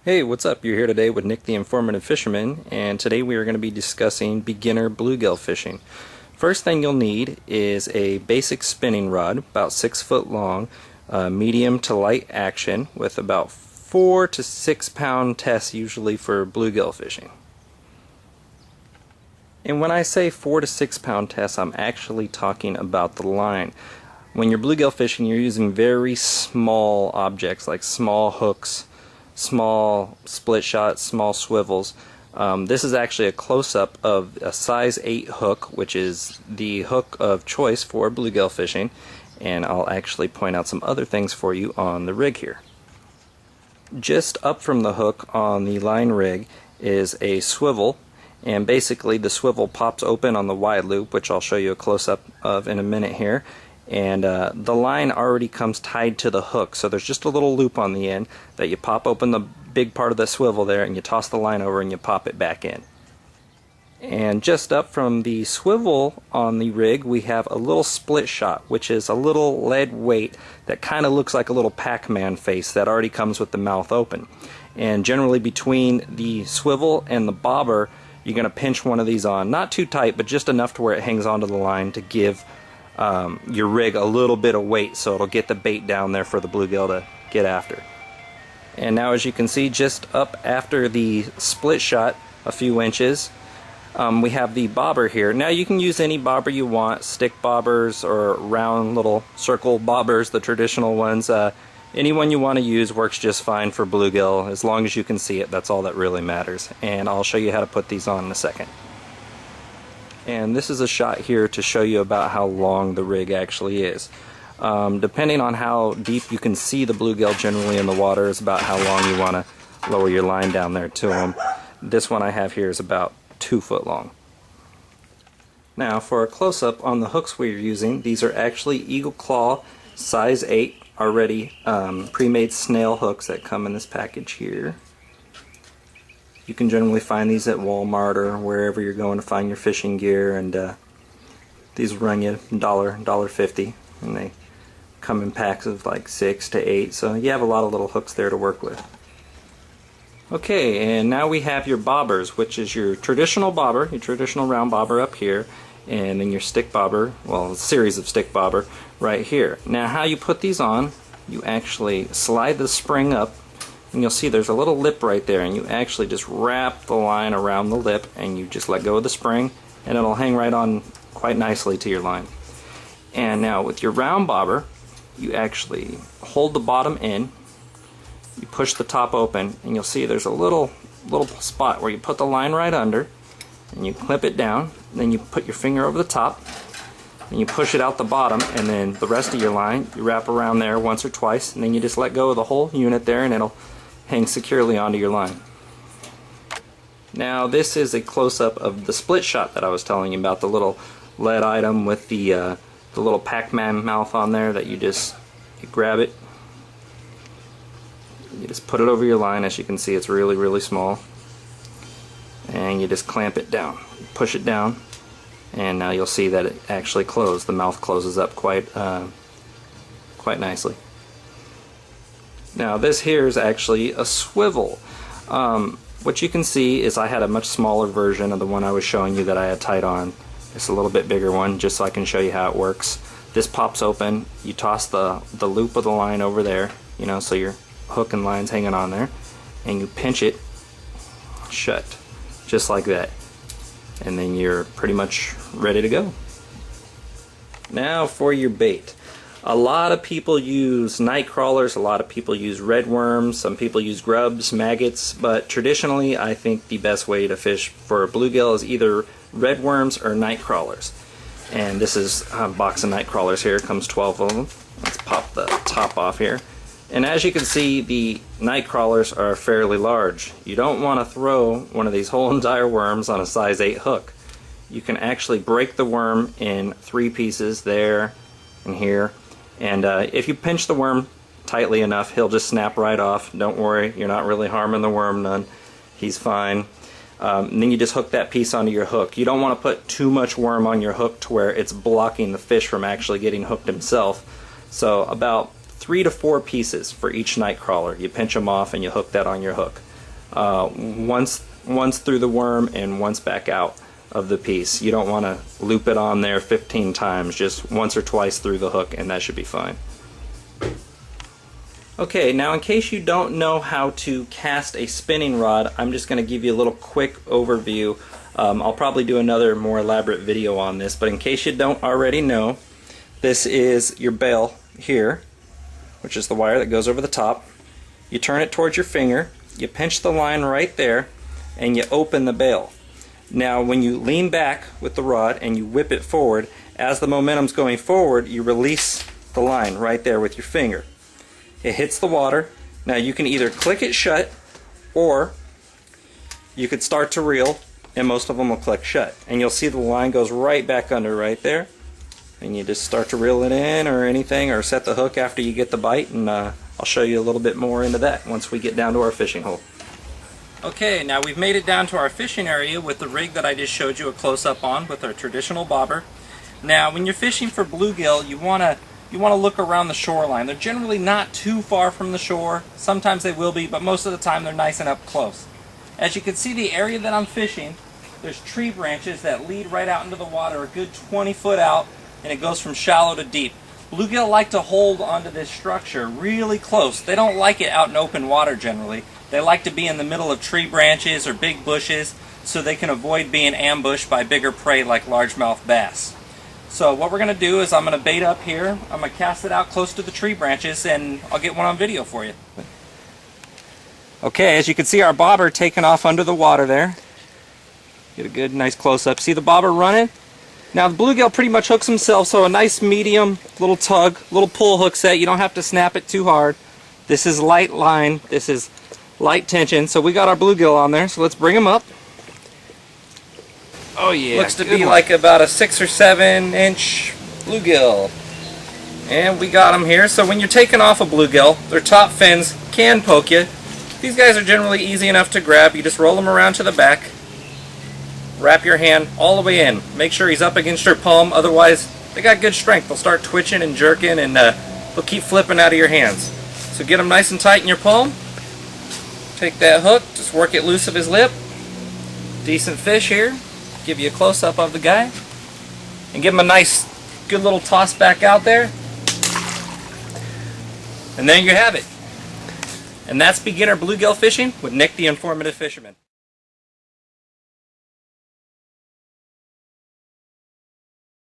Hey, what's up? You're here today with Nick the Informative Fisherman, and today we are going to be discussing beginner bluegill fishing. First thing you'll need is a basic spinning rod, about 6 foot long, medium to light action, with about 4 to 6 pound tests usually for bluegill fishing. And when I say 4 to 6 pound tests, I'm actually talking about the line. When you're bluegill fishing, you're using very small objects like small hooks, small split shots, small swivels. This is actually a close-up of a size 8 hook, which is the hook of choice for bluegill fishing, and I'll actually point out some other things for you on the rig here. Just up from the hook on the line rig is a swivel, and basically the swivel pops open on the wide loop, which I'll show you a close-up of in a minute here. And the line already comes tied to the hook, so there's just a little loop on the end that you pop open the big part of the swivel there, and you toss the line over and you pop it back in. And just up from the swivel on the rig we have a little split shot, which is a little lead weight that kind of looks like a little Pac-Man face that already comes with the mouth open. And generally between the swivel and the bobber you're going to pinch one of these on, not too tight but just enough to where it hangs onto the line to give your rig a little bit of weight, so it'll get the bait down there for the bluegill to get after. And now, as you can see, just up after the split shot a few inches, we have the bobber here. Now you can use any bobber you want, stick bobbers or round little circle bobbers, the traditional ones. Any one you want to use works just fine for bluegill, as long as you can see it. That's all that really matters. And I'll show you how to put these on in a second. And this is a shot here to show you about how long the rig actually is. Depending on how deep you can see the bluegill generally in the water is about how long you want to lower your line down there to them. This one I have here is about 2 foot long. Now for a close-up on the hooks we're using, these are actually Eagle Claw size 8 already pre-made snail hooks that come in this package here. You can generally find these at Walmart or wherever you're going to find your fishing gear, and these run you $1.50, and they come in packs of like 6 to 8, so you have a lot of little hooks there to work with. Okay, and now we have your bobbers, which is your traditional bobber, your traditional round bobber up here, and then your stick bobber, well, a series of stick bobber right here. Now how you put these on, you actually slide the spring up, and you'll see there's a little lip right there, and you actually just wrap the line around the lip and you just let go of the spring, and it'll hang right on quite nicely to your line. And now with your round bobber, you actually hold the bottom in, you push the top open, and you'll see there's a little spot where you put the line right under, and you clip it down, then you put your finger over the top, and you push it out the bottom, and then the rest of your line you wrap around there once or twice, and then you just let go of the whole unit there, and it'll hang securely onto your line. Now this is a close-up of the split shot that I was telling you about, the little lead item with the little Pac-Man mouth on there that you grab it, you just put it over your line. As you can see, it's really small, and you just clamp it down, push it down, and now you'll see that it actually closed. The mouth closes up quite nicely. Now this here is actually a swivel. What you can see is I had a much smaller version of the one I was showing you that I had tied on. It's a little bit bigger one, just so I can show you how it works. This pops open, you toss the loop of the line over there, you know, so your hook and line's hanging on there, and you pinch it shut, just like that. And then you're pretty much ready to go. Now for your bait. A lot of people use night crawlers, a lot of people use red worms, some people use grubs, maggots, but traditionally I think the best way to fish for bluegill is either red worms or night crawlers. And this is a box of night crawlers here, comes 12 of them. Let's pop the top off here. And as you can see, the night crawlers are fairly large. You don't want to throw one of these whole entire worms on a size 8 hook. You can actually break the worm in 3 pieces there and here. And if you pinch the worm tightly enough, he'll just snap right off. Don't worry, you're not really harming the worm none. He's fine. And then you just hook that piece onto your hook. You don't want to put too much worm on your hook to where it's blocking the fish from actually getting hooked himself. So about 3 to 4 pieces for each night crawler. You pinch them off and you hook that on your hook. once through the worm and once back out of the piece. You don't want to loop it on there 15 times, just once or twice through the hook, and that should be fine. Okay, now in case you don't know how to cast a spinning rod, I'm just going to give you a little quick overview. I'll probably do another more elaborate video on this, but in case you don't already know, this is your bail here, which is the wire that goes over the top. You turn it towards your finger, you pinch the line right there, and you open the bail. Now when you lean back with the rod and you whip it forward, as the momentum's going forward, you release the line right there with your finger. It hits the water. Now you can either click it shut, or you could start to reel, and most of them will click shut. And you'll see the line goes right back under right there. And you just start to reel it in or anything, or set the hook after you get the bite, and I'll show you a little bit more into that once we get down to our fishing hole. Okay, now we've made it down to our fishing area with the rig that I just showed you a close-up on with our traditional bobber. Now when you're fishing for bluegill, you want to look around the shoreline. They're generally not too far from the shore. Sometimes they will be, but most of the time they're nice and up close. As you can see, the area that I'm fishing, there's tree branches that lead right out into the water, a good 20 foot out, and it goes from shallow to deep. Bluegill like to hold onto this structure really close. They don't like it out in open water generally. They like to be in the middle of tree branches or big bushes so they can avoid being ambushed by bigger prey like largemouth bass. So what we're going to do is I'm going to bait up here, I'm going to cast it out close to the tree branches, and I'll get one on video for you. Okay, as you can see, our bobber taking off under the water there. Get a good nice close-up. See the bobber running? Now the bluegill pretty much hooks himself, so a nice medium little tug, little pull hook set. You don't have to snap it too hard. This is light line, this is light tension. So we got our bluegill on there, so let's bring him up. Oh yeah, looks to be like about a 6 or 7 inch bluegill. And we got them here. So when you're taking off a bluegill, their top fins can poke you. These guys are generally easy enough to grab. You just roll them around to the back. Wrap your hand all the way in. Make sure he's up against your palm, otherwise they got good strength. They'll start twitching and jerking, and they'll keep flipping out of your hands. So get them nice and tight in your palm. Take that hook, just work it loose of his lip. Decent fish here. Give you a close-up of the guy. And give him a nice, good little toss back out there. And there you have it. And that's beginner bluegill fishing with Nick the Informative Fisherman.